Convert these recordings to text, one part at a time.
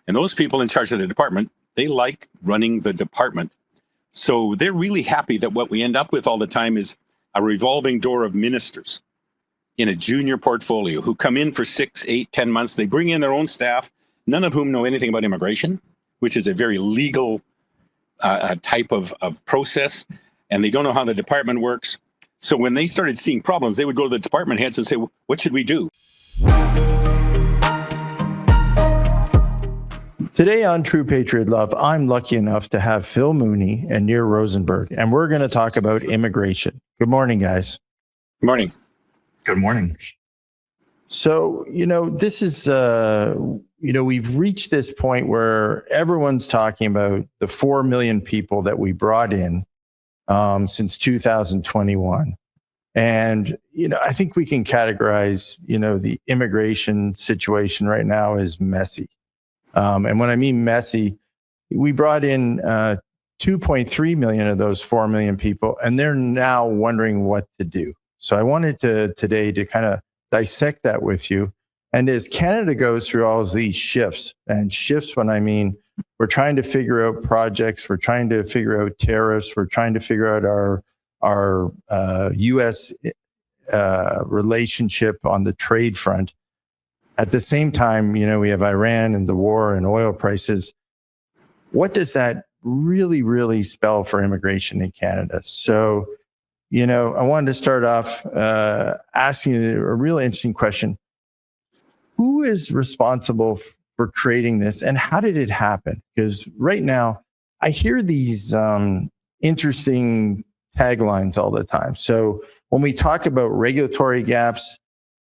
And those people in charge of the department, they like running the department. So they're really happy that what we end up with all the time is a revolving door of ministers in a junior portfolio who come in for 6, 8, 10 months. They bring in their own staff, none of whom know anything about immigration, which is a very legal type of process, and they don't know how the department works. So when they started seeing problems, they would go to the department heads and say, what should we do? Today on True Patriot Love, I'm lucky enough to have Phil Mooney and Nir Rosenberg, and we're going to talk about immigration. Good morning, guys. Good morning. Good morning. So, this is, we've reached this point where everyone's talking about the 4 million people that we brought in since 2021. And, I think we can categorize, the immigration situation right now as messy. And when I mean messy, we brought in 2.3 million of those 4 million people, and they're now wondering what to do. So I wanted today to kind of dissect that with you. And as Canada goes through all of these shifts, and shifts when I mean we're trying to figure out projects, we're trying to figure out tariffs, we're trying to figure out our U.S. Relationship on the trade front. At the same time, we have Iran and the war and oil prices. What does that really, really spell for immigration in Canada? So, I wanted to start off asking you a really interesting question. Who is responsible for creating this, and how did it happen? Because right now, I hear these interesting taglines all the time. So when we talk about regulatory gaps,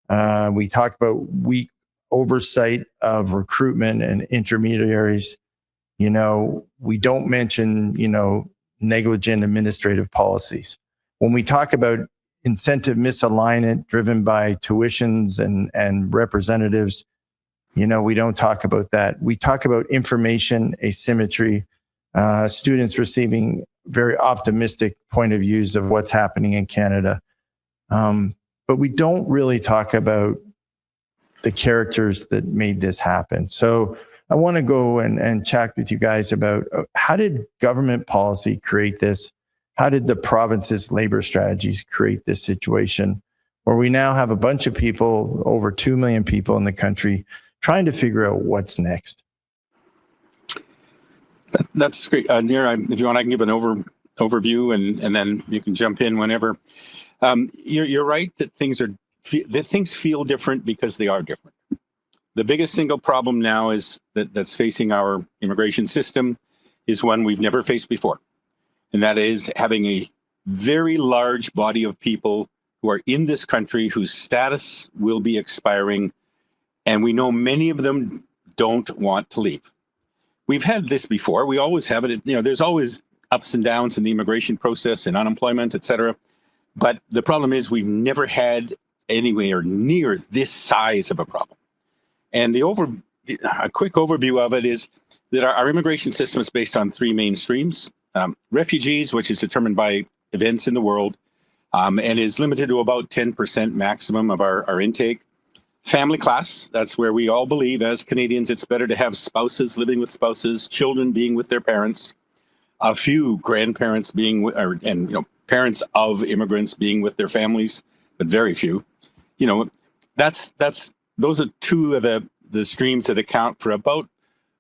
we talk about weak oversight of recruitment and intermediaries. We don't mention, negligent administrative policies. When we talk about incentive misalignment driven by tuitions and representatives, we don't talk about that. We talk about information asymmetry, students receiving very optimistic point of views of what's happening in Canada. But we don't really talk about the characters that made this happen. So I want to go and chat with you guys about how did government policy create this? How did the province's labor strategies create this situation where we now have a bunch of people, over 2 million people in the country, trying to figure out what's next? That's great. Nir, if you want, I can give an overview and then you can jump in whenever. You're right that things feel different because they are different. The biggest single problem now that's facing our immigration system is one we've never faced before. And that is having a very large body of people who are in this country whose status will be expiring. And we know many of them don't want to leave. We've had this before. We always have it. There's always ups and downs in the immigration process and unemployment, et cetera. But the problem is we've never had anywhere near this size of a problem. And a quick overview of it is that our immigration system is based on 3 main streams. Refugees, which is determined by events in the world, and is limited to about 10% maximum of our intake. Family class, that's where we all believe as Canadians it's better to have spouses living with spouses, children being with their parents, a few grandparents parents of immigrants being with their families, but very few. Those are 2 of the streams that account for about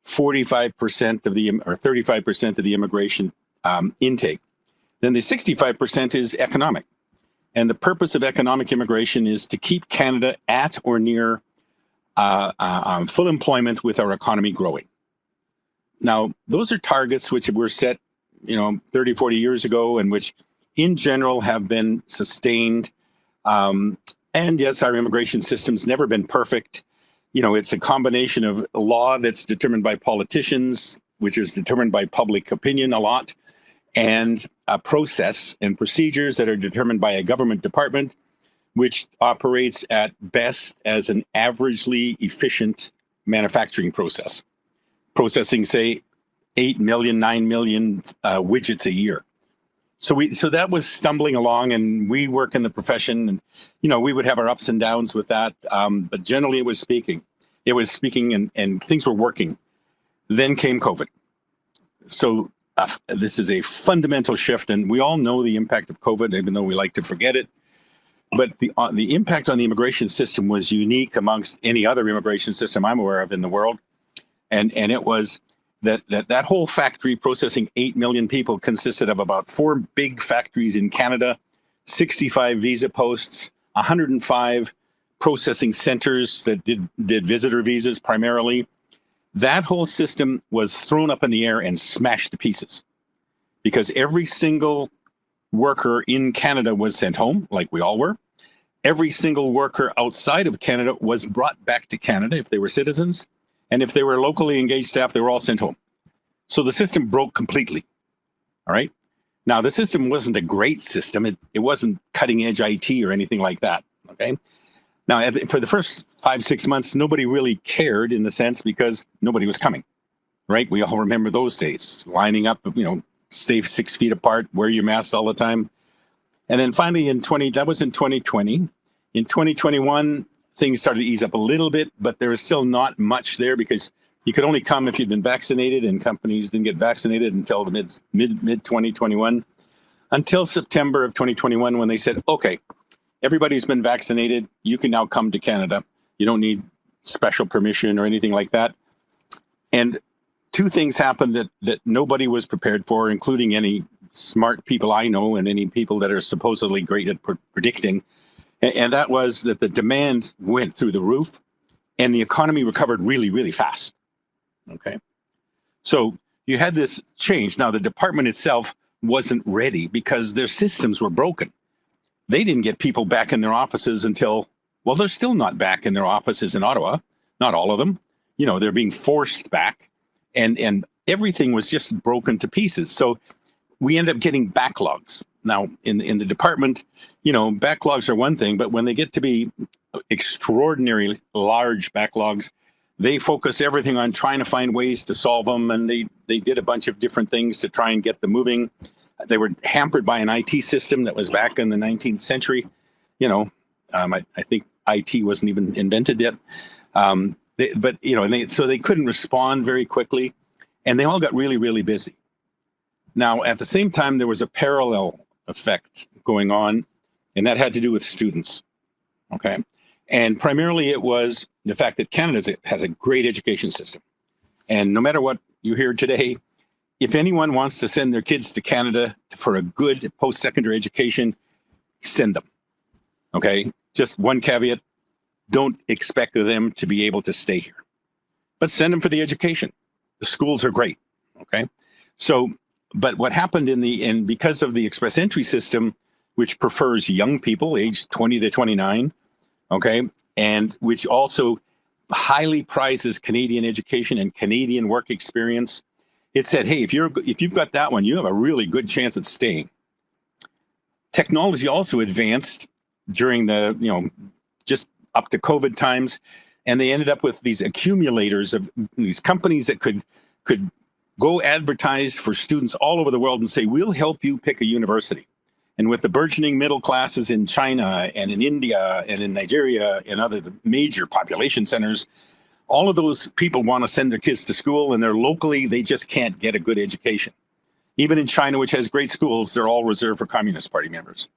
45% of or 35% of the immigration intake. Then the 65% is economic. And the purpose of economic immigration is to keep Canada at or near full employment with our economy growing. Now, those are targets which were set, 30, 40 years ago, and which in general have been sustained. And yes, our immigration system's never been perfect. It's a combination of law that's determined by politicians, which is determined by public opinion a lot, and a process and procedures that are determined by a government department, which operates at best as an averagely efficient manufacturing process, processing, say, 8 million, 9 million widgets a year. So that was stumbling along, and we work in the profession, and we would have our ups and downs with that. But generally, it was speaking, and things were working. Then came COVID. So this is a fundamental shift, and we all know the impact of COVID, even though we like to forget it. But the impact on the immigration system was unique amongst any other immigration system I'm aware of in the world. And it was that whole factory processing 8 million people consisted of about 4 big factories in Canada, 65 visa posts, 105 processing centers that did visitor visas primarily. That whole system was thrown up in the air and smashed to pieces because every single worker in Canada was sent home, like we all were. Every single worker outside of Canada was brought back to Canada if they were citizens. And if they were locally engaged staff, they were all sent home. So the system broke completely. All right. Now, the system wasn't a great system. It wasn't cutting edge IT or anything like that. Okay. Now, for the first 5-6 months, nobody really cared in the sense because nobody was coming. Right. We all remember those days, lining up, stay 6 feet apart, wear your masks all the time. And then finally that was in 2020. In 2021, things started to ease up a little bit, but there was still not much there because you could only come if you'd been vaccinated, and companies didn't get vaccinated until the mid 2021, until September of 2021, when they said, okay, everybody's been vaccinated. You can now come to Canada. You don't need special permission or anything like that. And 2 things happened that nobody was prepared for, including any smart people I know and any people that are supposedly great at predicting. And that was that the demand went through the roof and the economy recovered really, really fast. Okay. So you had this change. Now, the department itself wasn't ready because their systems were broken. They didn't get people back in their offices until, well, they're still not back in their offices in Ottawa. Not all of them. They're being forced back. And everything was just broken to pieces. So we end up getting backlogs. Now, in the department, backlogs are one thing, but when they get to be extraordinarily large backlogs, they focus everything on trying to find ways to solve them. And they did a bunch of different things to try and get them moving. They were hampered by an IT system that was back in the 19th century. I think IT wasn't even invented yet. So they couldn't respond very quickly, and they all got really, really busy. Now, at the same time, there was a parallel effect going on, and that had to do with students. Okay. And primarily it was the fact that Canada has a great education system. And no matter what you hear today, if anyone wants to send their kids to Canada for a good post-secondary education, send them. Okay. Just one caveat. Don't expect them to be able to stay here, but send them for the education. The schools are great. Okay. So, but what happened because of the express entry system, which prefers young people aged 20 to 29, okay, and which also highly prizes Canadian education and Canadian work experience, it said, hey, if you've got that one, you have a really good chance at staying. Technology also advanced during the, just up to COVID times, and they ended up with these accumulators of these companies that could go advertise for students all over the world and say, we'll help you pick a university. And with the burgeoning middle classes in China and in India and in Nigeria and other major population centers, all of those people want to send their kids to school, and they're locally, they just can't get a good education. Even in China, which has great schools, they're all reserved for Communist Party members.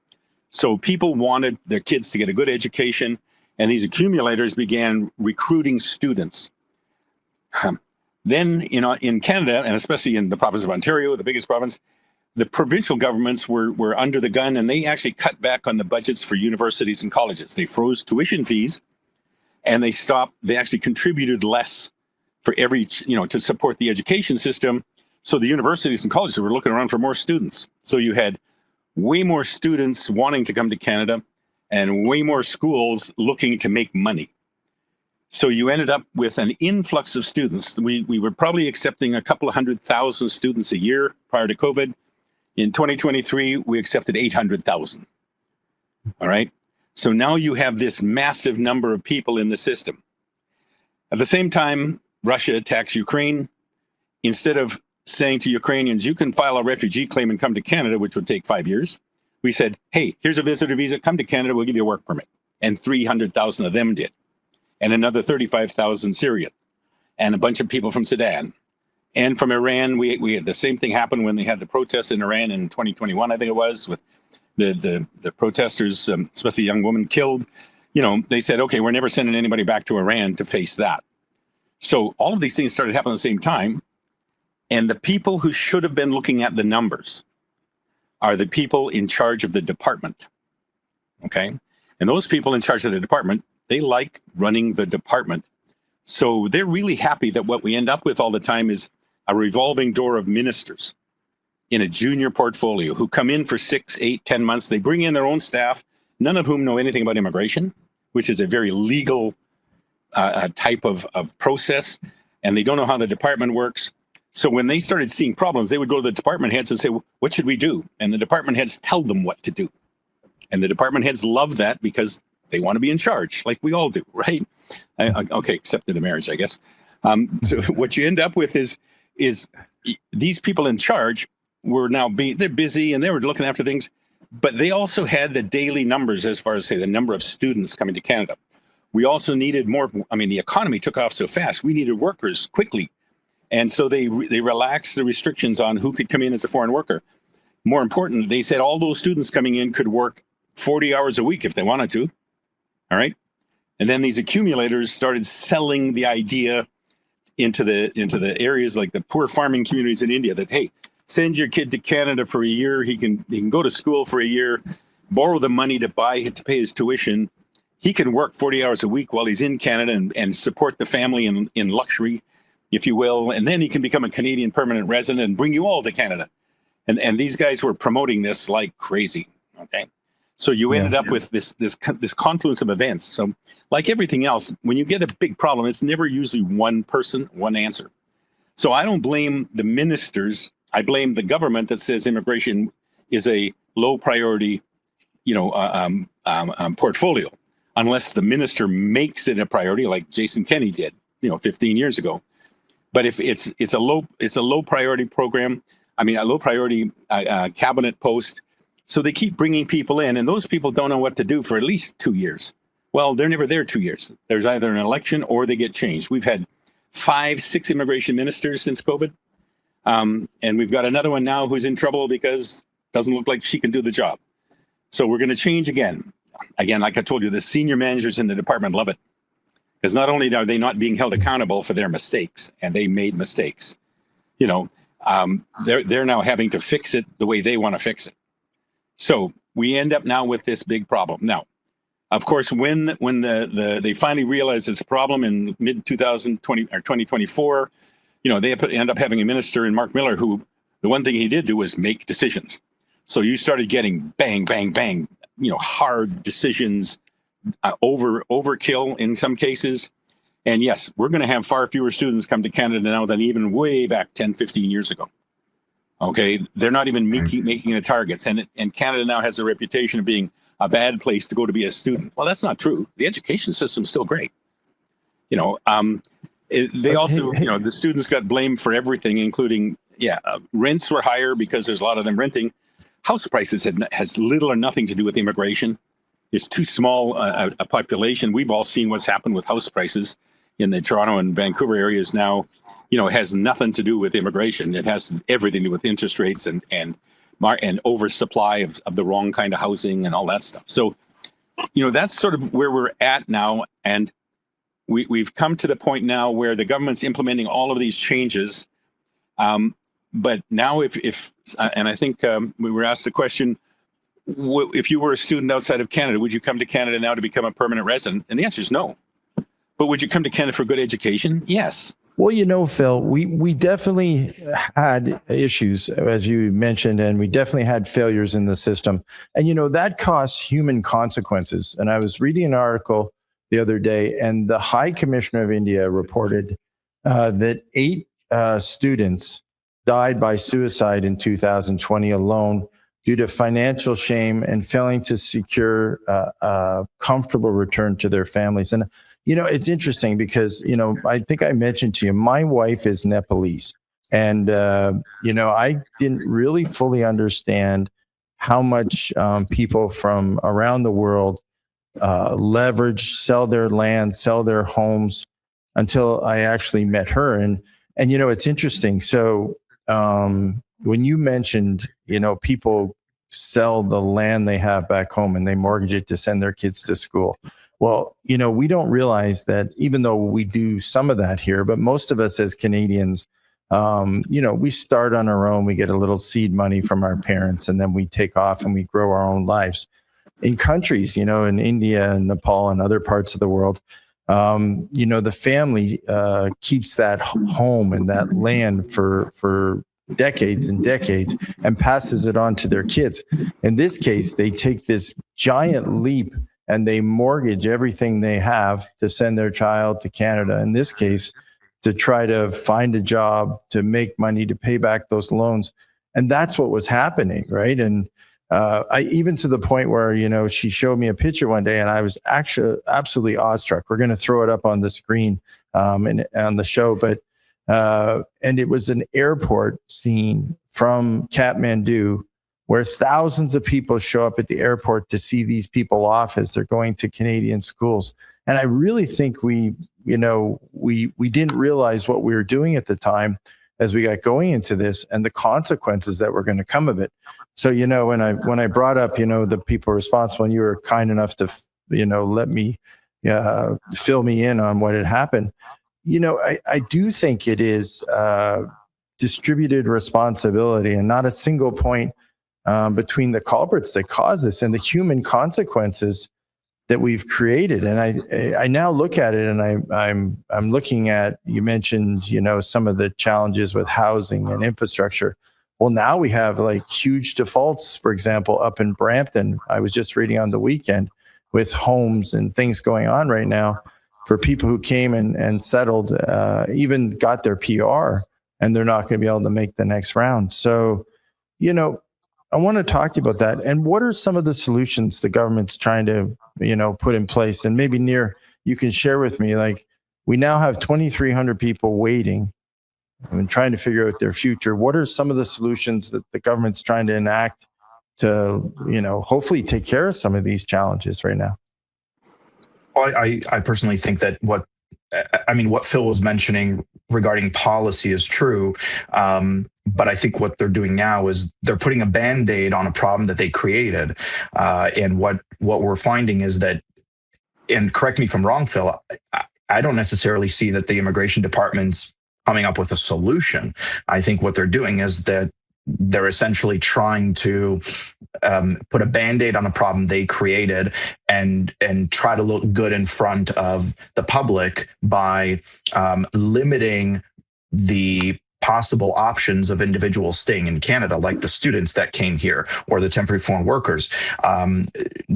So people wanted their kids to get a good education, and these accumulators began recruiting students. Then, in Canada, and especially in the province of Ontario, the biggest province, the provincial governments were under the gun, and they actually cut back on the budgets for universities and colleges. They froze tuition fees, and they actually contributed less for every, to support the education system. So the universities and colleges were looking around for more students. So you had way more students wanting to come to Canada and way more schools looking to make money. So you ended up with an influx of students. We were probably accepting a couple of 100,000 students a year prior to COVID. In 2023, we accepted 800,000. All right. So now you have this massive number of people in the system. At the same time, Russia attacks Ukraine. Instead of saying to Ukrainians, you can file a refugee claim and come to Canada, which would take 5 years, we said, hey, here's a visitor visa, come to Canada, we'll give you a work permit. And 300,000 of them did. And another 35,000 Syria, and a bunch of people from Sudan. And from Iran, we had the same thing happen when they had the protests in Iran in 2021, I think it was, with the protesters, especially a young woman killed. They said, okay, we're never sending anybody back to Iran to face that. So all of these things started happening at the same time. And the people who should have been looking at the numbers are the people in charge of the department. Okay. And those people in charge of the department, they like running the department. So they're really happy that what we end up with all the time is a revolving door of ministers in a junior portfolio who come in for 6, 8, 10 months. They bring in their own staff, none of whom know anything about immigration, which is a very legal type of process. And they don't know how the department works. So when they started seeing problems, they would go to the department heads and say, what should we do? And the department heads tell them what to do. And the department heads love that because they want to be in charge, like we all do, right? Okay, except in a marriage, I guess. So what you end up with is these people in charge were now they're busy and they were looking after things, but they also had the daily numbers as far as, say, the number of students coming to Canada. We also needed more. I mean, the economy took off so fast. We needed workers quickly. And so they relaxed the restrictions on who could come in as a foreign worker. More important, they said all those students coming in could work 40 hours a week if they wanted to. All right. And then these accumulators started selling the idea into the areas like the poor farming communities in India that, hey, send your kid to Canada for a year. He can go to school for a year, borrow the money to pay his tuition. He can work 40 hours a week while he's in Canada and support the family in luxury, if you will. And then he can become a Canadian permanent resident and bring you all to Canada. And these guys were promoting this like crazy. Okay. So you ended up with this confluence of events. So like everything else, when you get a big problem, it's never usually one person, one answer. So I don't blame the ministers. I blame the government that says immigration is a low priority, portfolio, unless the minister makes it a priority, like Jason Kenney did, 15 years ago. But if it's a low priority program, a low priority cabinet post. So they keep bringing people in, and those people don't know what to do for at least 2 years. Well, they're never there 2 years. There's either an election or they get changed. We've had 5, 6 immigration ministers since COVID. And we've got another one now who's in trouble because it doesn't look like she can do the job. So we're going to change again. Again, like I told you, the senior managers in the department love it. Because not only are they not being held accountable for their mistakes, and they made mistakes, they're now having to fix it the way they want to fix it. So we end up now with this big problem. Now, of course, when they finally realize it's a problem in mid 2020 or 2024, they end up having a minister in Mark Miller who the one thing he did do was make decisions. So you started getting bang, bang, bang, hard decisions, overkill in some cases. And yes, we're going to have far fewer students come to Canada now than even way back 10, 15 years ago. Okay, they're not even making the targets. And Canada now has a reputation of being a bad place to go to be a student. Well, that's not true. The education system's still great. They also, the students got blamed for everything, including, rents were higher because there's a lot of them renting. House prices has little or nothing to do with immigration. It's too small a population. We've all seen what's happened with house prices in the Toronto and Vancouver areas now. It has nothing to do with immigration. It has everything to do with interest rates and oversupply of the wrong kind of housing and all that stuff. So, that's sort of where we're at now. And we've come to the point now where the government's implementing all of these changes. But now and I think we were asked the question, if you were a student outside of Canada, would you come to Canada now to become a permanent resident? And the answer is no. But would you come to Canada for good education? Yes. Well, Phil, we definitely had issues, as you mentioned, and we definitely had failures in the system. And, that costs human consequences. And I was reading an article the other day, and the High Commissioner of India reported that 8 students died by suicide in 2020 alone due to financial shame and failing to secure a comfortable return to their families. And it's interesting because, I think I mentioned to you, my wife is Nepalese. And, I didn't really fully understand how much people from around the world leverage, sell their land, sell their homes until I actually met her. And And, it's interesting. So when you mentioned, people sell the land they have back home and they mortgage it to send their kids to school. Well, we don't realize that, even though we do some of that here, but most of us as Canadians, we start on our own, we get a little seed money from our parents, and then we take off and we grow our own lives. In countries, in India and Nepal and other parts of the world, the family keeps that home and that land for decades and decades and passes it on to their kids. In this case, they take this giant leap and they mortgage everything they have to send their child to Canada. In this case, to try to find a job, to make money, to pay back those loans. And that's what was happening, right? And I even to the point where, she showed me a picture one day and I was actually absolutely awestruck. We're going to throw it up on the screen and on the show, but and it was an airport scene from Kathmandu where thousands of people show up at the airport to see these people off as they're going to Canadian schools. And I really think we didn't realize what we were doing at the time as we got going into this and the consequences that were going to come of it. So, when I brought up, the people responsible, and you were kind enough to, let me fill me in on what had happened. I do think it is distributed responsibility and not a single point between the culprits that cause this and the human consequences that we've created. And I now look at it, and I'm looking at, you mentioned, some of the challenges with housing and infrastructure. Well, now we have like huge defaults, for example, up in Brampton. I was just reading on the weekend with homes and things going on right now for people who came and settled, even got their PR, and they're not going to be able to make the next round. So, I want to talk to you about that. And what are some of the solutions the government's trying to, put in place? And maybe Nir, you can share with me, like, we now have 2,300 people waiting and trying to figure out their future. What are some of the solutions that the government's trying to enact to, hopefully take care of some of these challenges right now? Well, I personally think that what Phil was mentioning regarding policy is true. But I think what they're doing now is they're putting a Band-Aid on a problem that they created. And what we're finding is that, and correct me if I'm wrong, Phil, I don't necessarily see that the immigration department's coming up with a solution. I think what they're doing is that they're essentially trying to put a Band-Aid on a problem they created and try to look good in front of the public by limiting the possible options of individuals staying in Canada, like the students that came here or the temporary foreign workers.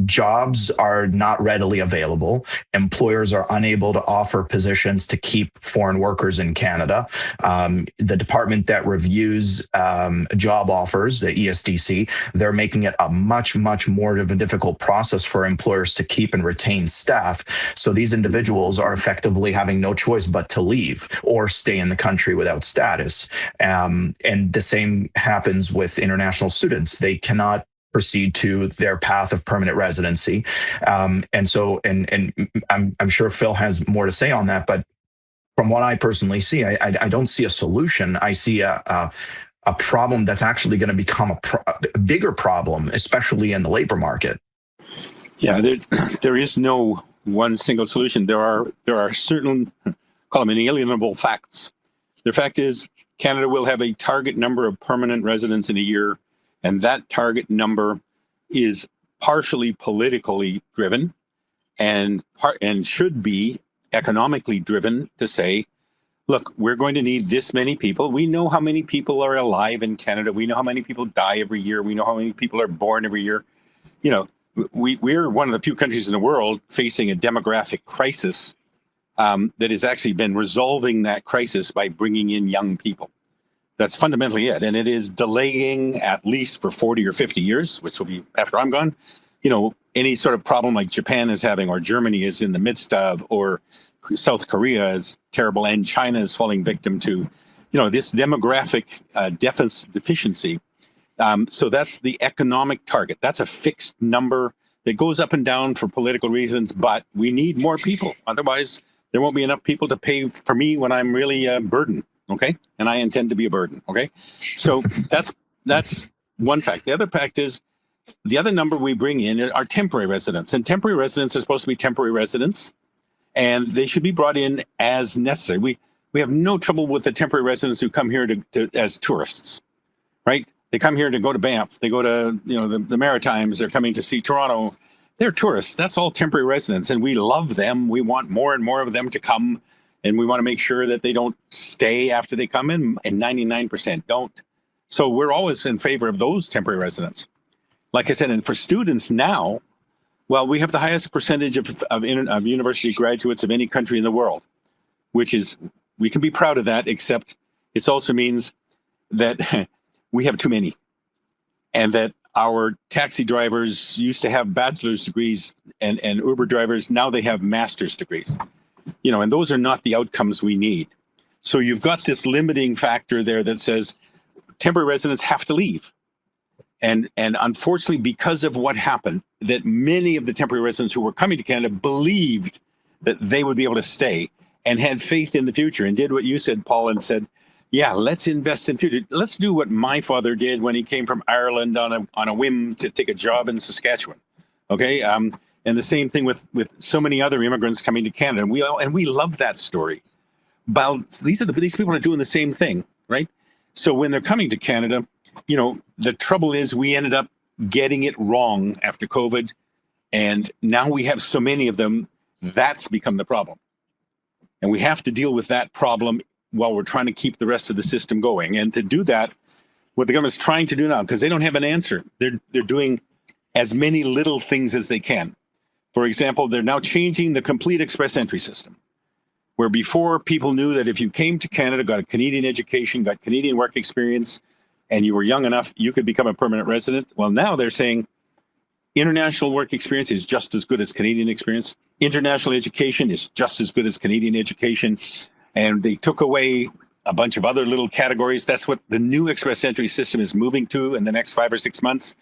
Jobs are not readily available. Employers are unable to offer positions to keep foreign workers in Canada. The department that reviews job offers, the ESDC, they're making it a much, much more of a difficult process for employers to keep and retain staff. So these individuals are effectively having no choice but to leave or stay in the country without status. And the same happens with international students. They cannot proceed to their path of permanent residency. And I'm sure Phil has more to say on that, but from what I personally see, I don't see a solution. I see a problem that's actually going to become a bigger problem, especially in the labor market. Yeah, there is no one single solution. There are certain, call them inalienable facts. The fact is, Canada will have a target number of permanent residents in a year, and that target number is partially politically driven and should be economically driven to say, look, we're going to need this many people. We know how many people are alive in Canada. We know how many people die every year. We know how many people are born every year. We're one of the few countries in the world facing a demographic crisis that has actually been resolving that crisis by bringing in young people. That's fundamentally it. And it is delaying at least for 40 or 50 years, which will be after I'm gone, any sort of problem like Japan is having or Germany is in the midst of, or South Korea is terrible and China is falling victim to, this demographic deficiency. So that's the economic target. That's a fixed number that goes up and down for political reasons, but we need more people. Otherwise, there won't be enough people to pay for me when I'm really burdened. Okay. And I intend to be a burden. Okay. So that's one fact. The other fact is the other number we bring in are temporary residents, and temporary residents are supposed to be temporary residents, and they should be brought in as necessary. We have no trouble with the temporary residents who come here to as tourists, right? They come here to go to Banff. They go to, the Maritimes. They're coming to see Toronto. They're tourists. That's all temporary residents. And we love them. We want more and more of them to come. And we want to make sure that they don't stay after they come in. And 99% don't. So we're always in favor of those temporary residents. Like I said, and for students now, well, we have the highest percentage of university graduates of any country in the world, which is, we can be proud of that, except it also means that we have too many, and that our taxi drivers used to have bachelor's degrees and Uber drivers, now they have master's degrees, and those are not the outcomes we need. So you've got this limiting factor there that says temporary residents have to leave. And unfortunately, because of what happened, that many of the temporary residents who were coming to Canada believed that they would be able to stay and had faith in the future and did what you said, Paul, and said, yeah, let's invest in future. Let's do what my father did when he came from Ireland on a whim to take a job in Saskatchewan. Okay. And the same thing with so many other immigrants coming to Canada. And we love that story. But these people are doing the same thing, right? So when they're coming to Canada, the trouble is we ended up getting it wrong after COVID. And now we have so many of them, that's become the problem. And we have to deal with that problem while we're trying to keep the rest of the system going. And to do that, what the government's trying to do now, because they don't have an answer, they're doing as many little things as they can. For example, they're now changing the complete express entry system, where before people knew that if you came to Canada, got a Canadian education, got Canadian work experience, and you were young enough, you could become a permanent resident. Well, now they're saying international work experience is just as good as Canadian experience. International education is just as good as Canadian education. And they took away a bunch of other little categories. That's what the new express entry system is moving to in the next 5 or 6 months.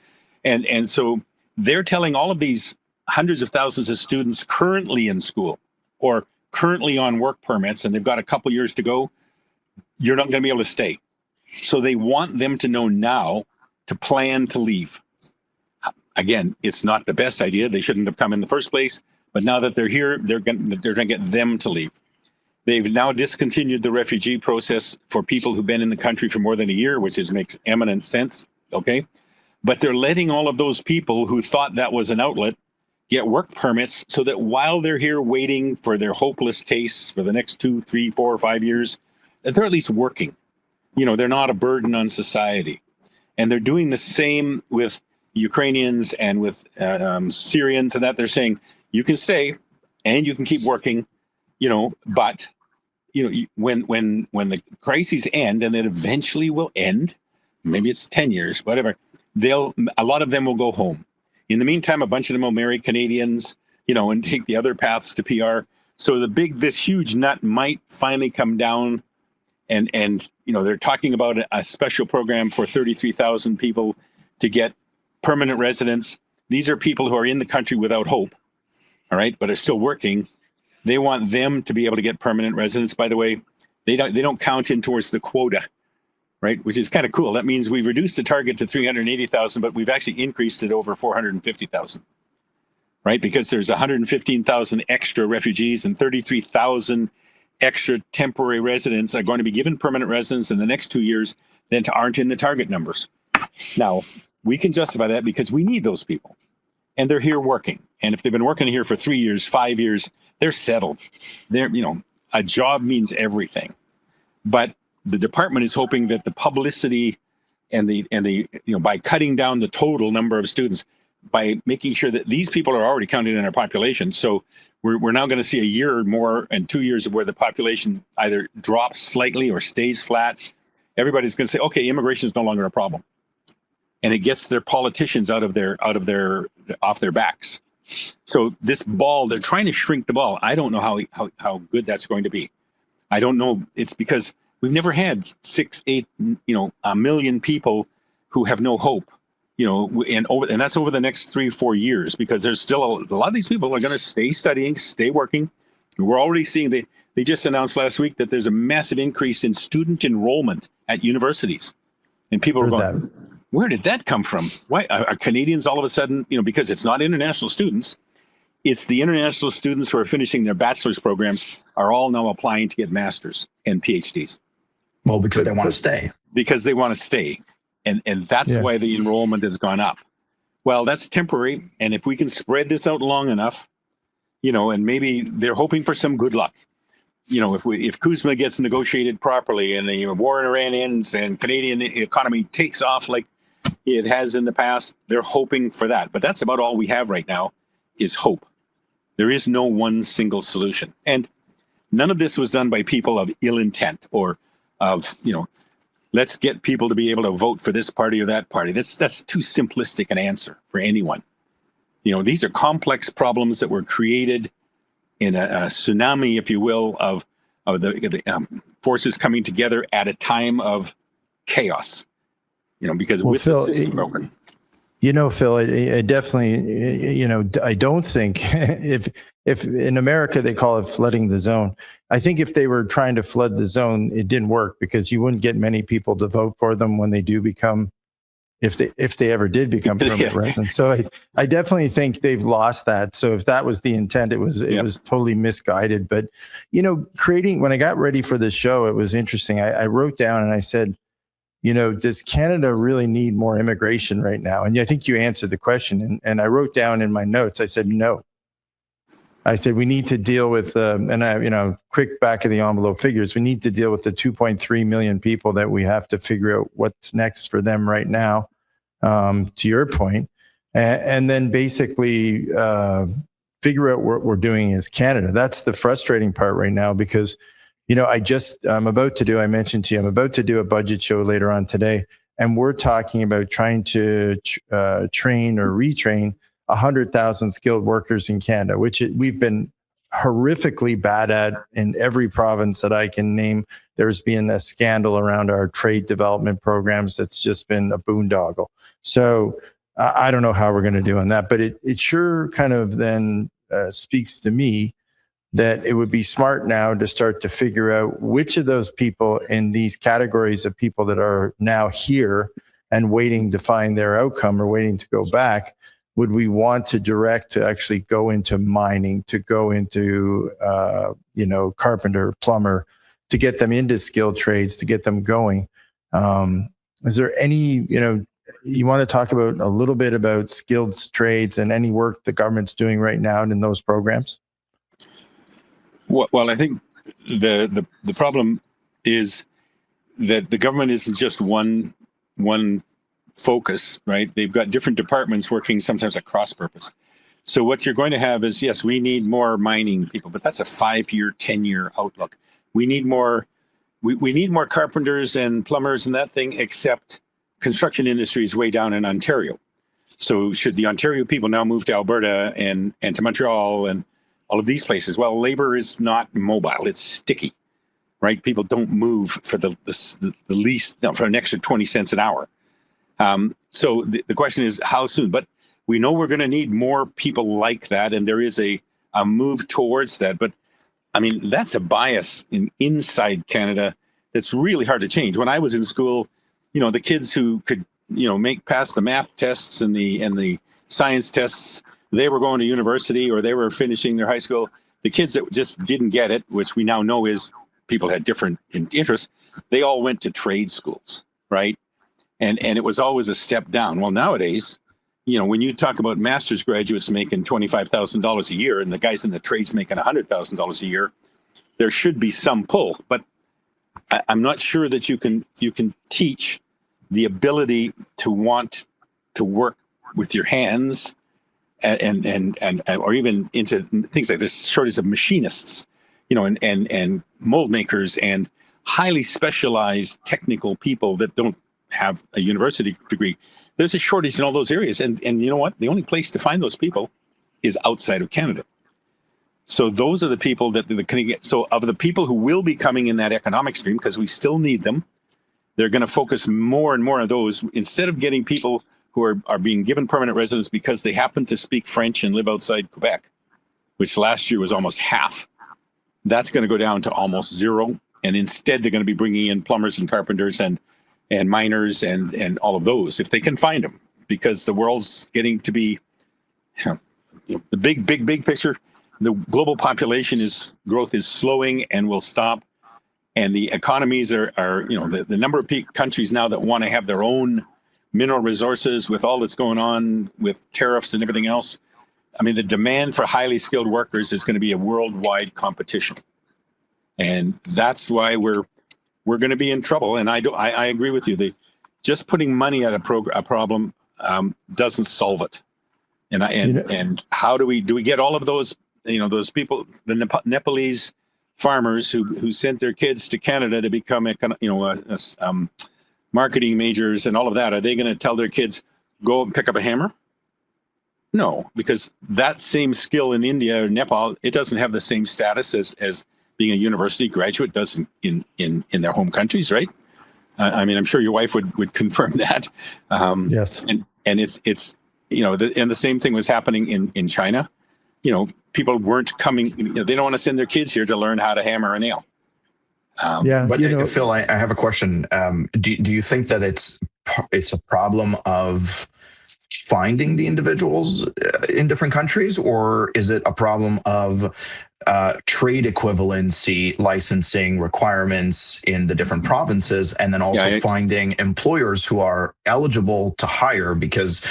And so they're telling all of these hundreds of thousands of students currently in school or currently on work permits, and they've got a couple years to go, you're not going to be able to stay. So they want them to know now to plan to leave. Again, it's not the best idea. They shouldn't have come in the first place. But now that they're here, they're going to get them to leave. They've now discontinued the refugee process for people who've been in the country for more than a year, which makes eminent sense, okay? But they're letting all of those people who thought that was an outlet get work permits so that while they're here waiting for their hopeless case for the next 2, 3, 4, or 5 years, that they're at least working. They're not a burden on society. And they're doing the same with Ukrainians and with Syrians and that. They're saying, you can stay and you can keep working, but when the crises end, and it eventually will end, maybe it's 10 years, whatever, a lot of them will go home. In the meantime, a bunch of them will marry Canadians, and take the other paths to PR. So this huge nut might finally come down, and they're talking about a special program for 33,000 people to get permanent residence. These are people who are in the country without hope, all right, but are still working. They want them to be able to get permanent residence. By the way, they don't count in towards the quota, right? Which is kind of cool. That means we've reduced the target to 380,000, but we've actually increased it over 450,000, right? Because there's 115,000 extra refugees and 33,000 extra temporary residents are going to be given permanent residence in the next 2 years that aren't in the target numbers. Now, we can justify that because we need those people, and they're here working. And if they've been working here for 3 years, 5 years, they're settled. A job means everything. But the department is hoping that the publicity and by cutting down the total number of students, by making sure that these people are already counted in our population. So we're now going to see a year or more and 2 years where the population either drops slightly or stays flat. Everybody's going to say, okay, immigration is no longer a problem. And it gets their politicians off their backs. So this ball, they're trying to shrink the ball. I don't know how good that's going to be. I don't know. It's because we've never had 6, 8, a million people who have no hope, and that's over the next 3, 4 years, because there's still a lot of these people are going to stay studying, stay working. We're already seeing They just announced last week that there's a massive increase in student enrollment at universities. And people are going, where did that come from? Why are Canadians all of a sudden, because it's not international students, it's the international students who are finishing their bachelor's programs are all now applying to get masters and PhDs. Well, because they want to stay. Because they want to stay. And that's why the enrollment has gone up. Well, that's temporary. And if we can spread this out long enough, and maybe they're hoping for some good luck. If Kuzma gets negotiated properly and the war in Iran ends and Canadian economy takes off like it has in the past, they're hoping for that. But that's about all we have right now is hope. There is no one single solution. And none of this was done by people of ill intent or of, let's get people to be able to vote for this party or that party. That's too simplistic an answer for anyone. These are complex problems that were created in a tsunami, if you will, of the forces coming together at a time of chaos. Because Well, with Phil, the system broken. Phil, I definitely, I don't think if in America they call it flooding the zone. I think if they were trying to flood the zone, it didn't work because you wouldn't get many people to vote for them when they do become, if they ever did become permanent residents. So I definitely think they've lost that. So if that was the intent, it was totally misguided. But when I got ready for this show, it was interesting. I wrote down and I said, does Canada really need more immigration right now? And I think you answered the question. And I wrote down in my notes, I said, no. I said, we need to deal with, quick back of the envelope figures. We need to deal with the 2.3 million people that we have to figure out what's next for them right now, to your point. And then basically figure out what we're doing as Canada. That's the frustrating part right now because I'm about to do a budget show later on today, and we're talking about trying to train or retrain 100,000 skilled workers in Canada, which we've been horrifically bad at in every province that I can name. There's been a scandal around our trade development programs that's just been a boondoggle. So I don't know how we're going to do on that, but it sure kind of then speaks to me that it would be smart now to start to figure out which of those people in these categories of people that are now here and waiting to find their outcome or waiting to go back, would we want to direct to actually go into mining, to go into, carpenter, plumber, to get them into skilled trades, to get them going? Is there any, you want to talk about a little bit about skilled trades and any work the government's doing right now in those programs? Well, I think the problem is that the government isn't just one focus, right? They've got different departments working sometimes at cross purpose. So what you're going to have is, yes, we need more mining people, but that's a 5-year, 10-year outlook. We need more, we need more carpenters and plumbers and that thing, except construction industry is way down in Ontario. So should the Ontario people now move to Alberta and to Montreal and all of these places? Well, labor is not mobile. It's sticky, right? People don't move for the least, for an extra 20 cents an hour. So the question is how soon? But we know we're going to need more people like that. And there is a move towards that. But I mean, that's a bias inside Canada that's really hard to change. When I was in school, the kids who could, make pass the math tests and the science tests, they were going to university or they were finishing their high school. The kids that just didn't get it, which we now know is people had different interests, they all went to trade schools, right? And it was always a step down. Well, nowadays, when you talk about master's graduates making $25,000 a year and the guys in the trades making $100,000 a year, there should be some pull. But I'm not sure that you can teach the ability to want to work with your hands and or even into things like this shortage of machinists, and mold makers and highly specialized technical people that don't have a university degree. There's a shortage in all those areas. And you know what? The only place to find those people is outside of Canada. So those are the people that so of the people who will be coming in that economic stream, because we still need them, they're going to focus more and more on those instead of getting people who are being given permanent residence because they happen to speak French and live outside Quebec, which last year was almost half. that's going to go down to almost zero. And instead, they're going to be bringing in plumbers and carpenters and miners and all of those, if they can find them, because the world's getting to be, the big picture. The global population growth is slowing and will stop. And the economies are the number of countries now that want to have their own mineral resources with all that's going on with tariffs and everything else. I mean, the demand for highly skilled workers is going to be a worldwide competition. And that's why we're going to be in trouble. And I agree with you. Just putting money at a problem doesn't solve it. And how do we get all of those, those people, the Nepalese farmers who sent their kids to Canada to become marketing majors and all of that? Are they going to tell their kids, go and pick up a hammer? No, because that same skill in India or Nepal, it doesn't have the same status as being a university graduate does in their home countries, right? I mean, I'm sure your wife would confirm that. Yes. And it's and the same thing was happening in China. People weren't coming. They don't want to send their kids here to learn how to hammer a nail. But Phil, I have a question. Do you think that it's a problem of finding the individuals in different countries, or is it a problem of trade equivalency licensing requirements in the different provinces, and then also finding employers who are eligible to hire, because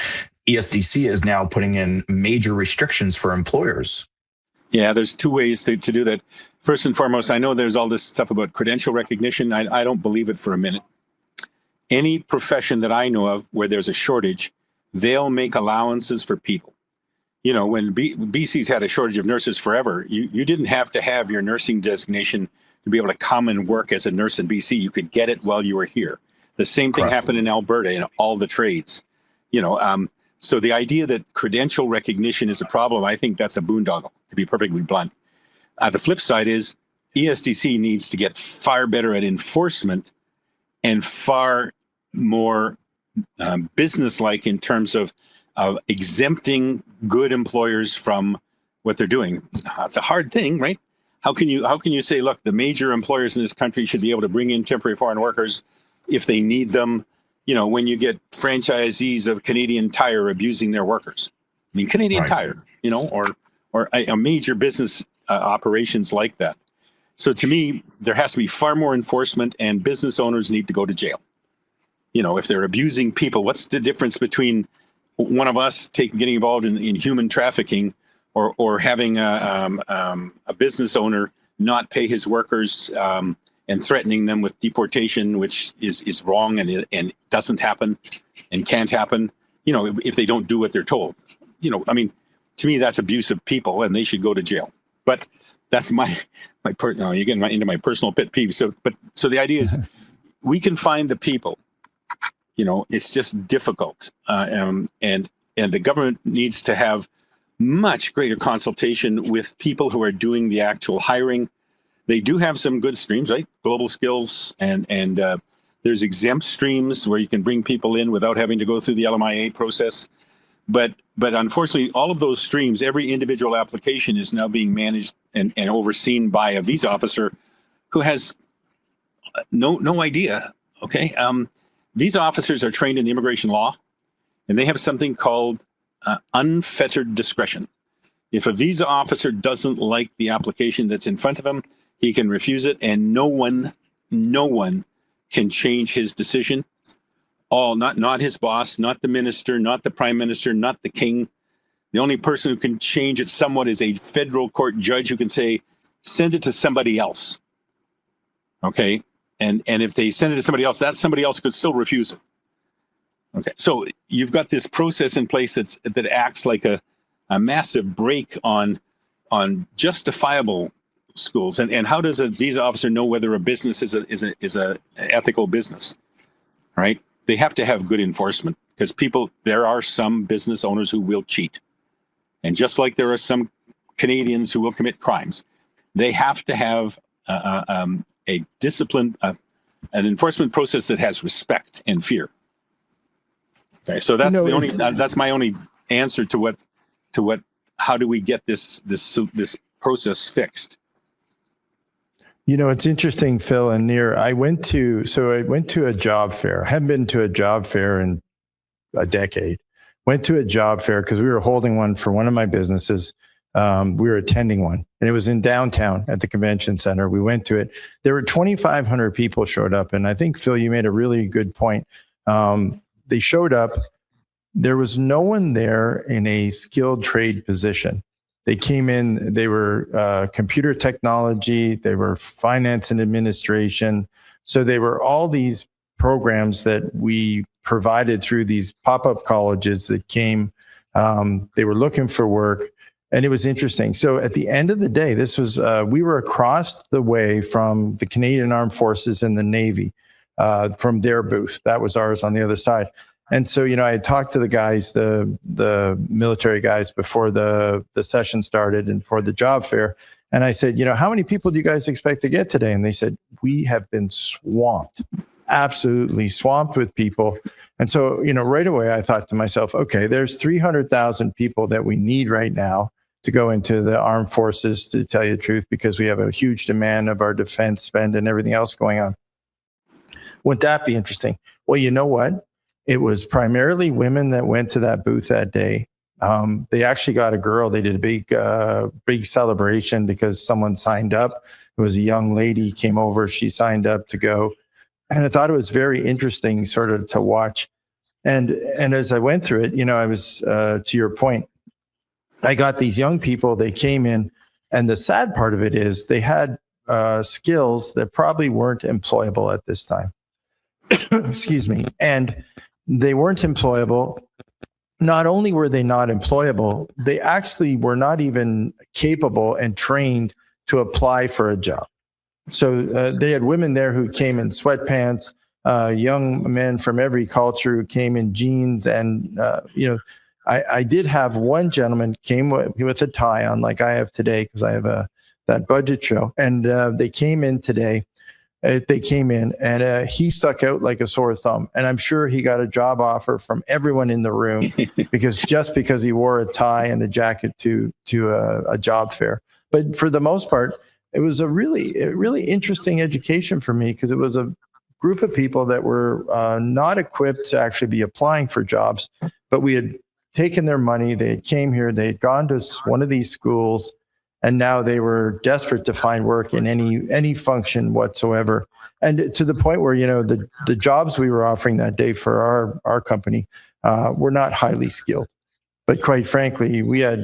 ESDC is now putting in major restrictions for employers? Yeah, there's two ways to do that. First and foremost, I know there's all this stuff about credential recognition. I don't believe it for a minute. Any profession that I know of where there's a shortage, they'll make allowances for people. When BC's had a shortage of nurses forever, you didn't have to have your nursing designation to be able to come and work as a nurse in BC. You could get it while you were here. The same thing happened in Alberta in all the trades. So the idea that credential recognition is a problem, I think that's a boondoggle, to be perfectly blunt. The flip side is ESDC needs to get far better at enforcement and far more business-like in terms of exempting good employers from what they're doing. It's a hard thing, right? How can you say, look, the major employers in this country should be able to bring in temporary foreign workers if they need them? When you get franchisees of Canadian Tire abusing their workers. I mean, Canadian Tire, or a major business operations like that. So to me, there has to be far more enforcement, and business owners need to go to jail. If they're abusing people, what's the difference between one of us getting involved in human trafficking or having a business owner not pay his workers and threatening them with deportation, which is wrong and doesn't happen and can't happen, if they don't do what they're told. I mean, to me, that's abuse of people, and they should go to jail. But that's you're getting into my personal pet peeve. So the idea is we can find the people. It's just difficult. And the government needs to have much greater consultation with people who are doing the actual hiring. They do have some good streams, right? Global skills, and there's exempt streams where you can bring people in without having to go through the LMIA process. But unfortunately, all of those streams, every individual application is now being managed and overseen by a visa officer who has no idea. Okay. Visa officers are trained in the immigration law, and they have something called unfettered discretion. If a visa officer doesn't like the application that's in front of him, he can refuse it, and no one can change his decision. Not his boss, not the minister, not the prime minister, not the king. The only person who can change it somewhat is a federal court judge who can say, send it to somebody else. Okay. And if they send it to somebody else, that somebody else could still refuse it. Okay. So you've got this process in place that acts like a massive brake on justifiable schools. And how does a visa officer know whether a business is a ethical business? Right? They have to have good enforcement, because there are some business owners who will cheat. And just like there are some Canadians who will commit crimes, they have to have a disciplined, an enforcement process that has respect and fear. Okay, so that's that's my only answer to how do we get this process fixed? You know, it's interesting, Phil and Nir. I went to a job fair. I haven't been to a job fair in a decade. Went to a job fair because we were holding one for one of my businesses. We were attending one, and it was in downtown at the convention center. We went to it. There were 2,500 people showed up, and I think, Phil, you made a really good point. They showed up. There was no one there in a skilled trade position. They came in, they were computer technology, they were finance and administration. So they were all these programs that we provided through these pop-up colleges that came. They were looking for work, and it was interesting. So at the end of the day, this was, we were across the way from the Canadian Armed Forces and the Navy, from their booth. That was ours on the other side. And so, you know, I had talked to the guys, the military guys before the session started and for the job fair. And I said, you know, how many people do you guys expect to get today? And they said, we have been swamped, absolutely swamped with people. And so, you know, right away, I thought to myself, okay, there's 300,000 people that we need right now to go into the armed forces, to tell you the truth, because we have a huge demand of our defense spend and everything else going on. Wouldn't that be interesting? Well, you know what? It was primarily women that went to that booth that day. They actually got a girl. They did a big celebration because someone signed up. It was a young lady came over. She signed up to go. And I thought it was very interesting sort of to watch. And as I went through it, you know, I was, to your point, I got these young people, they came in, and the sad part of it is they had skills that probably weren't employable at this time. Excuse me. And they weren't employable. Not only were they not employable, they actually were not even capable and trained to apply for a job. So they had women there who came in sweatpants, young men from every culture who came in jeans. And, you know, I did have one gentleman came with a tie on like I have today because I have that budget show. And they came in today. They came in and he stuck out like a sore thumb. And I'm sure he got a job offer from everyone in the room because he wore a tie and a jacket to a job fair. But for the most part, it was a really interesting education for me because it was a group of people that were not equipped to actually be applying for jobs, but we had taken their money. They had came here. They had gone to one of these schools. And now they were desperate to find work in any function whatsoever. And to the point where, you know, the jobs we were offering that day for our company were not highly skilled. But quite frankly, we had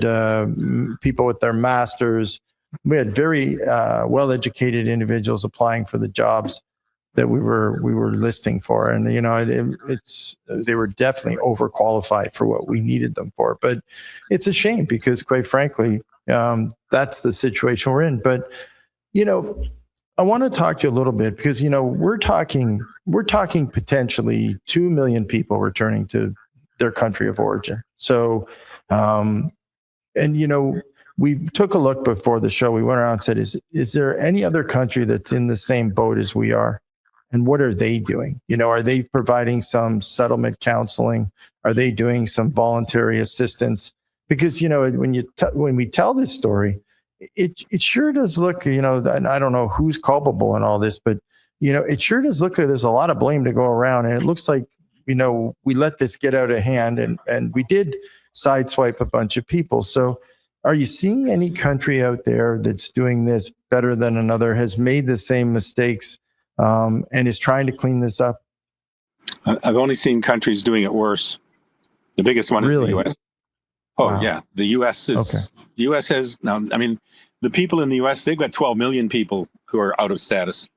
people with their masters. We had very well-educated individuals applying for the jobs that we were listing for. And, you know, they were definitely overqualified for what we needed them for. But it's a shame because, quite frankly, that's the situation we're in. But, you know, I want to talk to you a little bit because, you know, we're talking potentially 2 million people returning to their country of origin. So, and, you know, we took a look before the show. We went around and said, is there any other country that's in the same boat as we are? And what are they doing? You know, are they providing some settlement counseling? Are they doing some voluntary assistance? Because, you know, when we tell this story, it sure does look, you know, and I don't know who's culpable in all this, but, you know, it sure does look like there's a lot of blame to go around. And it looks like, you know, we let this get out of hand and we did sideswipe a bunch of people. So are you seeing any country out there that's doing this better than another, has made the same mistakes and is trying to clean this up? I've only seen countries doing it worse. The biggest one is the U.S. Oh, wow. Yeah. The U.S. is, okay. The U.S. has, now, I mean, the people in the U.S., they've got 12 million people who are out of status.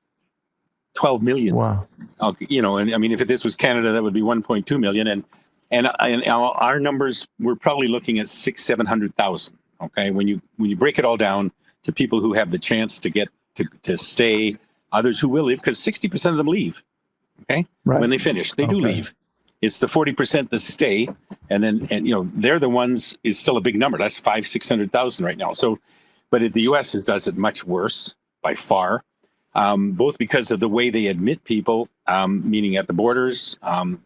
12 million. Wow. Okay, you know, and I mean, if this was Canada, that would be 1.2 million. And our numbers, we're probably looking at 600,000-700,000. Okay. When you break it all down to people who have the chance to get to stay, others who will leave, because 60% of them leave. Okay. Right. When they finish, they do leave. It's the 40% that stay, and you know, they're the ones, is still a big number. That's 500,000-600,000 right now. So, but the U.S. does it much worse by far, both because of the way they admit people, meaning at the borders,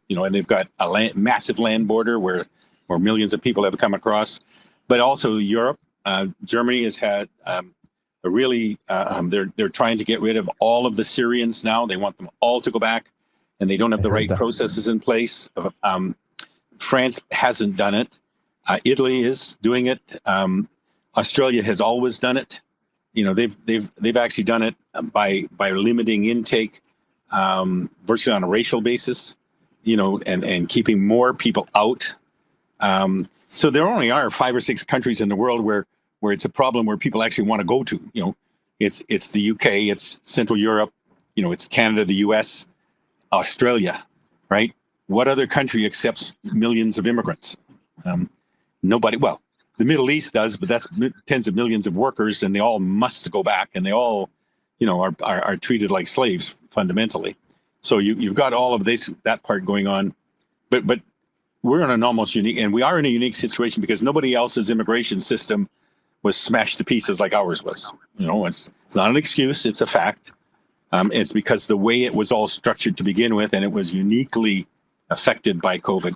you know, and they've got a massive land border where millions of people have come across, but also Europe. Germany has had a really, they're trying to get rid of all of the Syrians now. They want them all to go back, and they don't have the right processes in place. France hasn't done it. Italy is doing it. Australia has always done it. You know, they've actually done it by limiting intake virtually on a racial basis. You know, and keeping more people out. So there only are 5 or 6 countries in the world where it's a problem where people actually want to go to. You know, it's the UK, it's Central Europe, you know, it's Canada, the US, Australia, right? What other country accepts millions of immigrants? Nobody. Well, the Middle East does, but that's tens of millions of workers, and they all must go back, and they all, you know, are treated like slaves fundamentally. So you've got all of that part going on, but we're in an almost unique, and we are in a unique situation because nobody else's immigration system was smashed to pieces like ours was. You know, it's not an excuse; it's a fact. It's because the way it was all structured to begin with, and it was uniquely affected by COVID.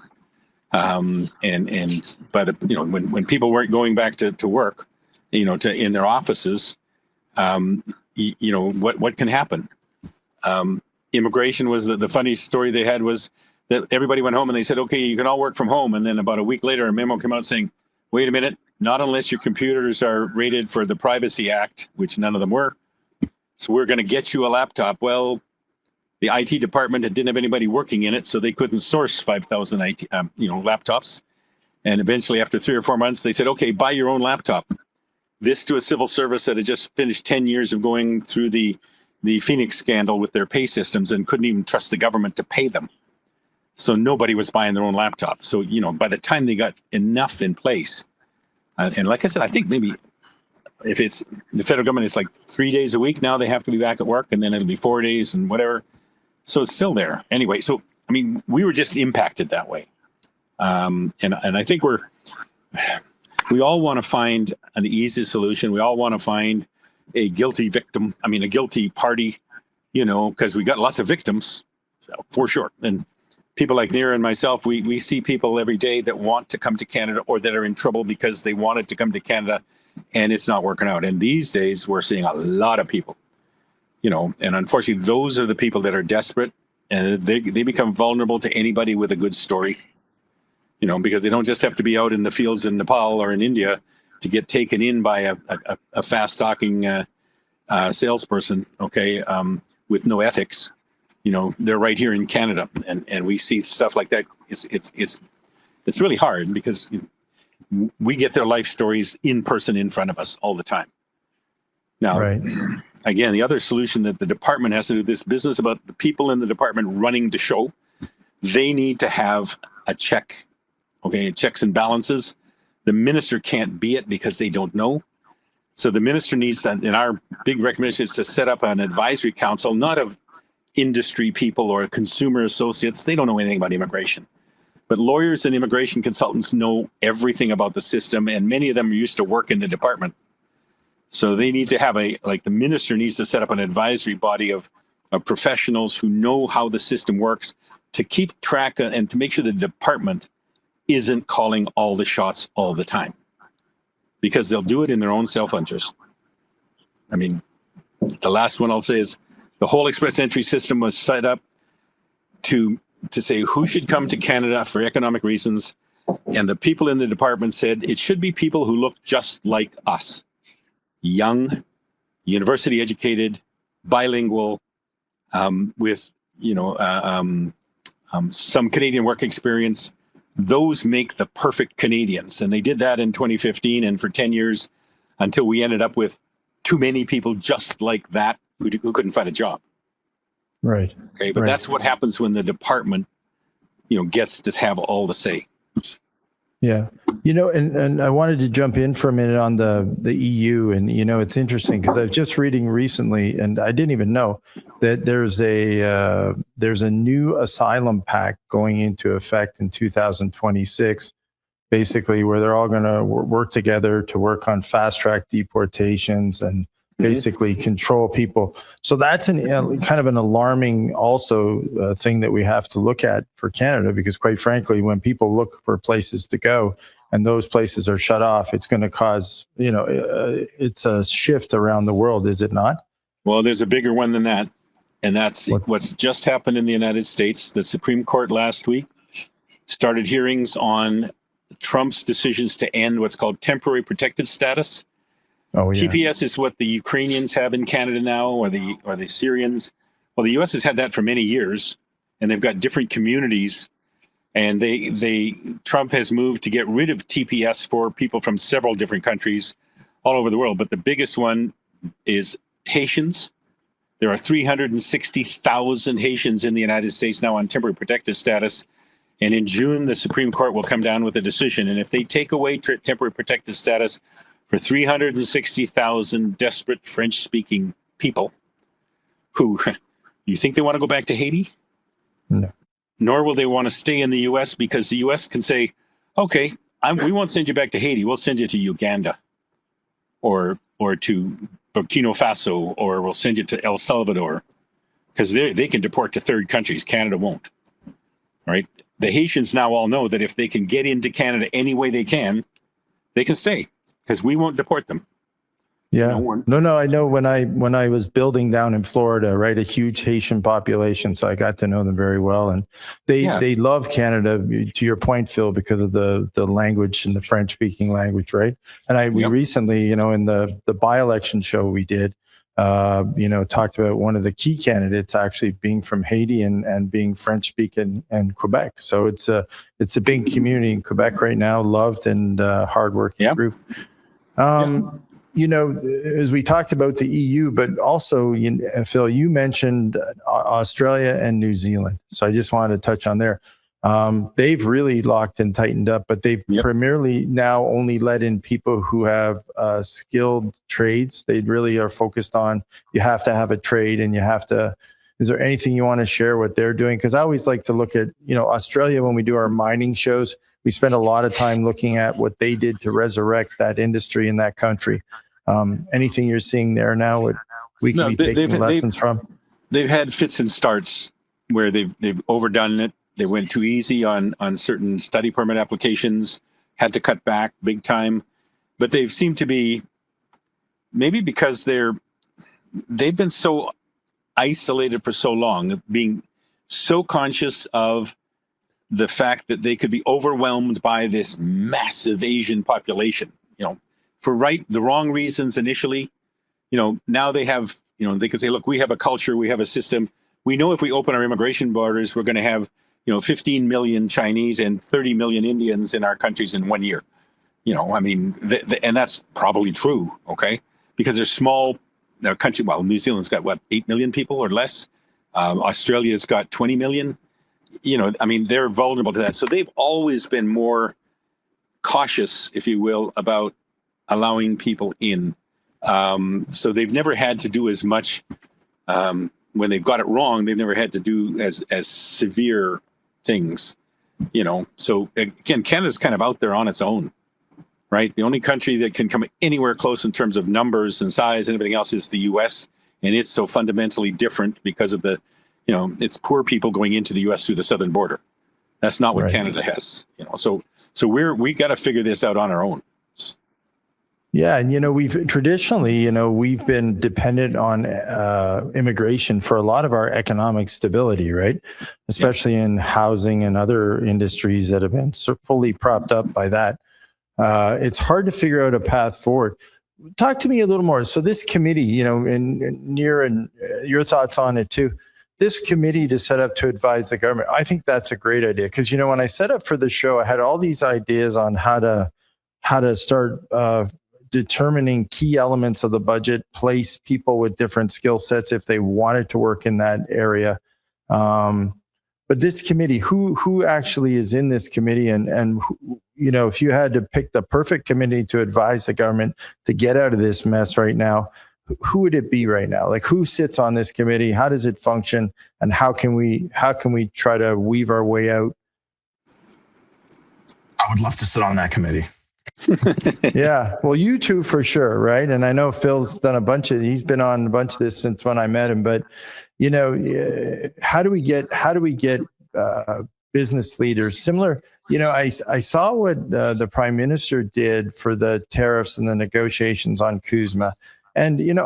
But you know, when people weren't going back to work, you know, in their offices, you know, what can happen? Immigration was the funny story they had was that everybody went home and they said, okay, you can all work from home. And then about a week later, a memo came out saying, wait a minute, not unless your computers are rated for the Privacy Act, which none of them were. So we're going to get you a laptop. Well, the IT department didn't have anybody working in it, so they couldn't source 5,000 laptops. And eventually, after 3 or 4 months, they said, okay, buy your own laptop. This to a civil service that had just finished 10 years of going through the Phoenix scandal with their pay systems and couldn't even trust the government to pay them. So nobody was buying their own laptop. So, you know, by the time they got enough in place, and like I said, I think maybe if it's the federal government, it's like 3 days a week now they have to be back at work, and then it'll be 4 days and whatever. So it's still there. Anyway, so, I mean, we were just impacted that way. And I think we all want to find an easy solution. We all want to find a guilty victim, a guilty party, you know, because we got lots of victims, for sure. And people like Neera and myself, we see people every day that want to come to Canada or that are in trouble because they wanted to come to Canada and it's not working out. And these days we're seeing a lot of people, you know, and unfortunately those are the people that are desperate, and they become vulnerable to anybody with a good story, you know, because they don't just have to be out in the fields in Nepal or in India to get taken in by a fast-talking salesperson, okay, with no ethics. You know, they're right here in Canada, and we see stuff like that. It's really hard because we get their life stories in person in front of us all the time. Now, right. Again, the other solution that the department has to do, this business about the people in the department running the show, they need to have a check, okay, checks and balances. The minister can't be it because they don't know. So the minister needs to, and our big recommendation is to set up an advisory council, not of industry people or consumer associates. They don't know anything about immigration. But lawyers and immigration consultants know everything about the system, and many of them used to work in the department. So they need to have the minister needs to set up an advisory body of professionals who know how the system works to keep track and to make sure the department isn't calling all the shots all the time, because they'll do it in their own self-interest. I mean, the last one I'll say is the whole express entry system was set up to say who should come to Canada for economic reasons. And the people in the department said it should be people who look just like us. Young, university educated, bilingual, with, you know, some Canadian work experience. Those make the perfect Canadians. And they did that in 2015 and for 10 years until we ended up with too many people just like that who couldn't find a job. Right. Okay. But that's what happens when the department, you know, gets to have all the say. Yeah. You know, and I wanted to jump in for a minute on the EU. And, you know, it's interesting because I was just reading recently, and I didn't even know that there's a new asylum pact going into effect in 2026, basically, where they're all going to work together to work on fast track deportations and basically control people. So that's kind of an alarming also thing that we have to look at for Canada, because quite frankly, when people look for places to go, and those places are shut off, it's going to cause, it's a shift around the world, is it not? Well, there's a bigger one than that. And that's what's just happened in the United States. The Supreme Court last week started hearings on Trump's decisions to end what's called temporary protected status. Oh, yeah. TPS is what the Ukrainians have in Canada now, or the Syrians. Well, the U.S. has had that for many years, and they've got different communities. And Trump has moved to get rid of TPS for people from several different countries all over the world. But the biggest one is Haitians. There are 360,000 Haitians in the United States now on temporary protected status. And in June, the Supreme Court will come down with a decision. And if they take away temporary protected status for 360,000 desperate French-speaking people who, you think they want to go back to Haiti? No. Nor will they want to stay in the U.S. because the U.S. can say, okay, we won't send you back to Haiti. We'll send you to Uganda or to Burkina Faso, or we'll send you to El Salvador, because they can deport to third countries. Canada won't. All right. The Haitians now all know that if they can get into Canada any way they can stay, because we won't deport them. Yeah. No, I know when I was building down in Florida, right, a huge Haitian population, so I got to know them very well, and they love Canada, to your point, Phil, because of the language and the French speaking language, right? And we recently, in the by-election show we did, talked about one of the key candidates actually being from Haiti and being French speaking and Quebec. So it's a big community in Quebec right now, loved and hardworking group. As we talked about the EU, but also, Phil, you mentioned Australia and New Zealand. So I just wanted to touch on there. They've really locked and tightened up, but they've primarily now only let in people who have skilled trades. They really are focused on, you have to have a trade, and is there anything you want to share what they're doing? Because I always like to look at, Australia, when we do our mining shows, we spend a lot of time looking at what they did to resurrect that industry in that country. Anything you're seeing there now, what we can be taking lessons from? They've had fits and starts where they've overdone it. They went too easy on certain study permit applications, had to cut back big time. But they've seemed to be, maybe because they've been so isolated for so long, being so conscious of the fact that they could be overwhelmed by this massive Asian population, for the wrong reasons initially. Now they have, they can say, look, we have a culture, we have a system. We know if we open our immigration borders, we're going to have, 15 million Chinese and 30 million Indians in our countries in 1 year. And that's probably true, okay? Because they're small country. Well, New Zealand's got 8 million people or less. Australia's got 20 million. They're vulnerable to that. So they've always been more cautious, if you will, about allowing people in. So they've never had to do as much when they've got it wrong. They've never had to do as severe things, So again, Canada's kind of out there on its own, right? The only country that can come anywhere close in terms of numbers and size and everything else is the U.S. And it's so fundamentally different because of it's poor people going into the U.S. through the southern border. That's not what Canada has, So we got to figure this out on our own. Yeah, and we've traditionally, we've been dependent on immigration for a lot of our economic stability, right? Especially in housing and other industries that have been fully propped up by that. It's hard to figure out a path forward. Talk to me a little more. So this committee, and your thoughts on it too. This committee to set up to advise the government, I think that's a great idea, because when I set up for the show, I had all these ideas on how to start determining key elements of the budget, place people with different skill sets if they wanted to work in that area. But this committee, who actually is in this committee, and if you had to pick the perfect committee to advise the government to get out of this mess right now, who would it be right now? Like, who sits on this committee? How does it function? And how can we try to weave our way out? I would love to sit on that committee. Yeah, well, you two for sure, right? And I know Phil's done he's been on a bunch of this since when I met him. But how do we get business leaders, similar. I saw what the Prime Minister did for the tariffs and the negotiations on CUSMA. And,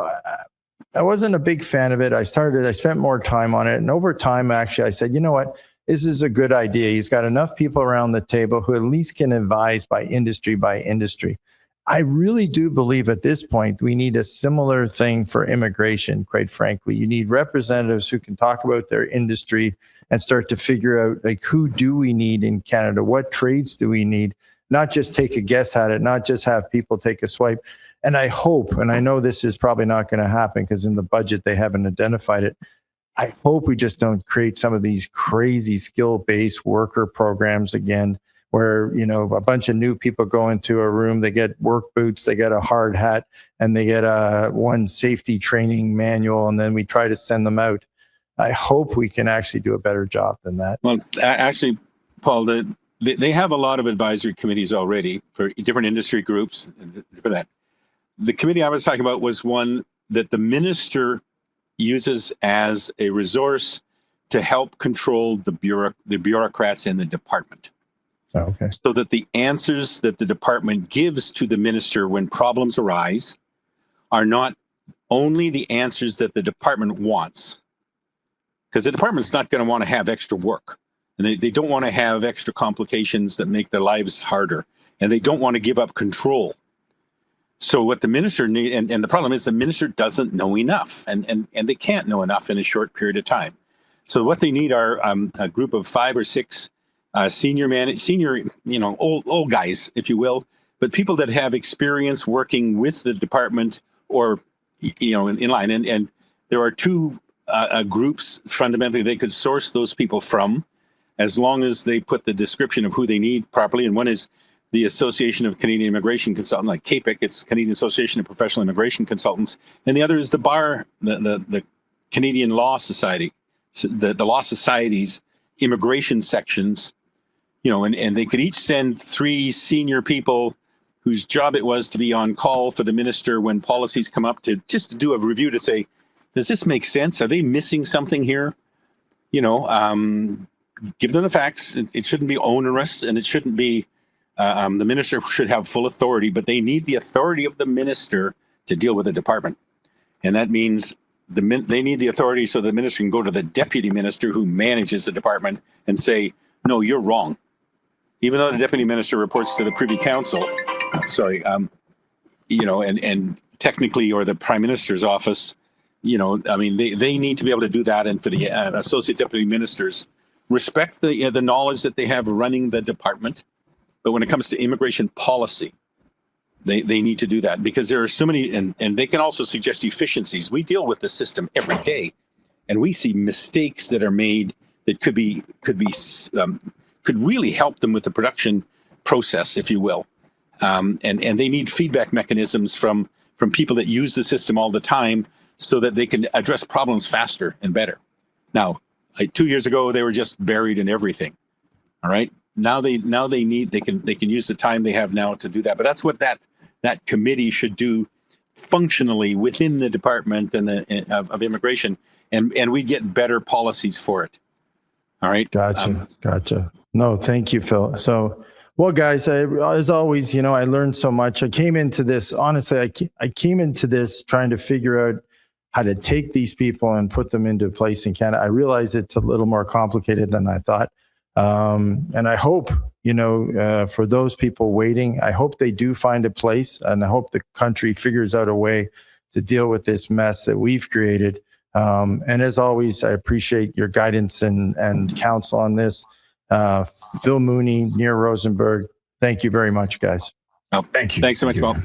I wasn't a big fan of it. I spent more time on it. And over time, actually, I said, you know what? This is a good idea. He's got enough people around the table who at least can advise by industry. I really do believe at this point, we need a similar thing for immigration, quite frankly. You need representatives who can talk about their industry and start to figure out, like, who do we need in Canada? What trades do we need? Not just take a guess at it, not just have people take a swipe. And I hope, and I know this is probably not going to happen because in the budget, they haven't identified it. I hope we just don't create some of these crazy skill-based worker programs again, where, a bunch of new people go into a room, they get work boots, they get a hard hat, and they get one safety training manual, and then we try to send them out. I hope we can actually do a better job than that. Well, actually, Paul, they have a lot of advisory committees already for different industry groups for that. The committee I was talking about was one that the minister uses as a resource to help control the bureaucrats in the department. Okay. So that the answers that the department gives to the minister when problems arise are not only the answers that the department wants. Because the department's not going to want to have extra work. And they don't want to have extra complications that make their lives harder. And they don't want to give up control. So what the minister needs, and the problem is the minister doesn't know enough, and they can't know enough in a short period of time. So what they need are a group of 5 or 6 senior, old guys, if you will, but people that have experience working with the department or, in line. And there are 2 groups fundamentally they could source those people from, as long as they put the description of who they need properly. And one is the Association of Canadian Immigration Consultants, like CAPIC, it's Canadian Association of Professional Immigration Consultants. And the other is the BAR, the Canadian Law Society, the Law Society's immigration sections, and they could each send 3 senior people whose job it was to be on call for the minister when policies come up to do a review to say, does this make sense? Are they missing something here? Give them the facts. It shouldn't be onerous, and it shouldn't be, the minister should have full authority, but they need the authority of the minister to deal with the department. And that means they need the authority so the minister can go to the deputy minister who manages the department and say, no, you're wrong. Even though the deputy minister reports to the Privy Council, and technically, or the Prime Minister's office, they need to be able to do that. And for the associate deputy ministers, respect the knowledge that they have running the department. But when it comes to immigration policy, they need to do that, because there are so many, and they can also suggest efficiencies. We deal with the system every day, and we see mistakes that are made that could really help them with the production process, if you will. And they need feedback mechanisms from people that use the system all the time, so that they can address problems faster and better. Now, 2 years ago, they were just buried in everything. All right. Now they can use the time they have now to do that. But that's what that committee should do functionally within the department and of immigration, and we get better policies for it. All right. Gotcha. No, thank you, Phil. So, well, guys, as always, I learned so much. I came into this, honestly, I came into this trying to figure out how to take these people and put them into place in Canada. I realize it's a little more complicated than I thought. And I hope, for those people waiting, I hope they do find a place, and I hope the country figures out a way to deal with this mess that we've created. And as always, I appreciate your guidance and counsel on this. Phil Mooney, near Rosenberg. Thank you very much, guys. Thank you. Thanks so much, Bob.